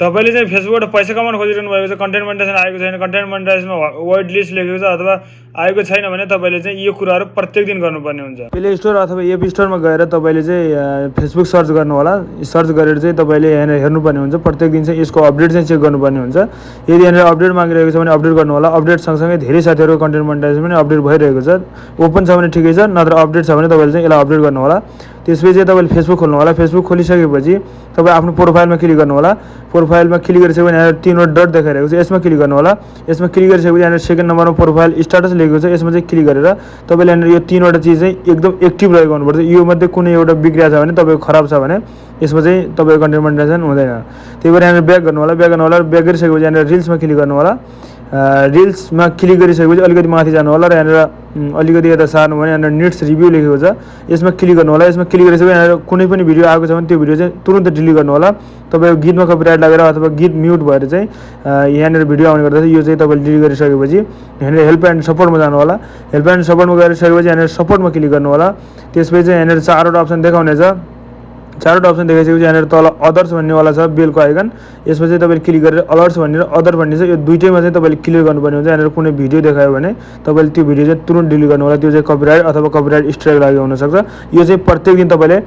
तपाईँले चाहिँ फेसबुकबाट पैसा कमाउन खोजिरहनु भएको छ, कन्टेन्ट मोनेटाइजेसन आएको छैन, कन्टेन्ट मोनेटाइजेसनमा वाइट लिस्ट लेखेको छ अथवा आएको छैन भने तपाईँले चाहिँ यो कुराहरू प्रत्येक दिन गर्नुपर्ने हुन्छ। प्ले स्टोर अथवा एप स्टोरमा गएर तपाईँले चाहिँ फेसबुक सर्च गर्नु होला। सर्च गरेर चाहिँ तपाईँले यहाँनिर हेर्नुपर्ने हुन्छ। प्रत्येक दिन चाहिँ यसको अपडेट चाहिँ चेक गर्नुपर्ने हुन्छ। यदि यहाँनिर अपडेट मागिरहेको छ भने अपडेट गर्नु होला। अपडेट सँगसँगै धेरै साथीहरूको कन्टेन्ट मोनेटाइजेसन पनि अपडेट भइरहेको छ। ओपन छ भने ठिकै छ, नत्र अपडेट छ भने तपाईँले चाहिँ यसलाई अपडेट गर्नु होला। त्यसपछि चाहिँ तपाईँले फेसबुक खोल्नु होला। फेसबुक खोलिसकेपछि तपाईँ आफ्नो प्रोफाइलमा क्लिक गर्नु होला। प्रोफाइलमा क्लिक गरिसक्यो भने यहाँ 3वटा डट देखाइरहेको छ, यसमा क्लिक गर्नु होला। यसमा क्लिक गरिसकेपछि यहाँ सेकेन्ड नम्बरमा प्रोफाइल स्ट्याटस लेखेको छ, यसमा चाहिँ क्लिक गरेर तपाईँले यहाँनिर यो 3वटा चिज चाहिँ एकदम एक्टिभ रहेको हुनुपर्छ। यो मध्ये कुनै एउटा बिग्रिएको छ भने तपाईँको खराब छ भने यसमा चाहिँ तपाईँको कन्टेन्ट मोनेटाइजेसन हुँदैन। त्यही भएर यहाँनिर ब्याक गर्नु होला। ब्याक गर्नु होला। ब्याक गरिसकेपछि यहाँनिर रिल्समा क्लिक गर्नु होला। रिल्समा क्लिक गरिसकेपछि अलिकति माथि जानु होला र यहाँनिर अलिकति यता सार्नु भने यहाँनिर निड्स रिभ्यू लेखेको छ, यसमा क्लिक गर्नु होला। यसमा क्लिक गरिसकेपछि यहाँनिर कुनै पनि भिडियो आएको छ भने त्यो भिडियो चाहिँ तुरन्त डिलिट गर्नु होला। तपाईँको गीतमा कपिराइट लागेर अथवा गीत म्युट भएर चाहिँ यहाँनिर भिडियो आउने गर्दछ, यो चाहिँ तपाईँले डिलिट गरिसकेपछि यहाँनिर हेल्प एन्ड सपोर्टमा जानु होला। हेल्प एन्ड सपोर्टमा गइसकेपछि यहाँनिर सपोर्टमा क्लिक गर्नु होला। त्यसपछि चाहिँ यहाँनिर 4वटा अप्सन देखाउनेछ। 4वटा अप्सन देखाइसकेपछि यहाँनिर तल अदर्स भन्नेवाला छ, बेलको आइकन, यसमा चाहिँ तपाईँले क्लिक गरेर अलर्ट्स भन्ने र अदर भन्ने छ, यो दुइटैमा चाहिँ तपाईँले क्लिक गर्नुपर्ने हुन्छ। यहाँनिर कुनै भिडियो देखायो भने तपाईँले त्यो भिडियो चाहिँ तुरन्त डिलिट गर्नु होला। त्यो चाहिँ कपिराइट अथवा कपिराइट स्ट्राइक लागेको हुनसक्छ। यो चाहिँ प्रत्येक दिन तपाईँले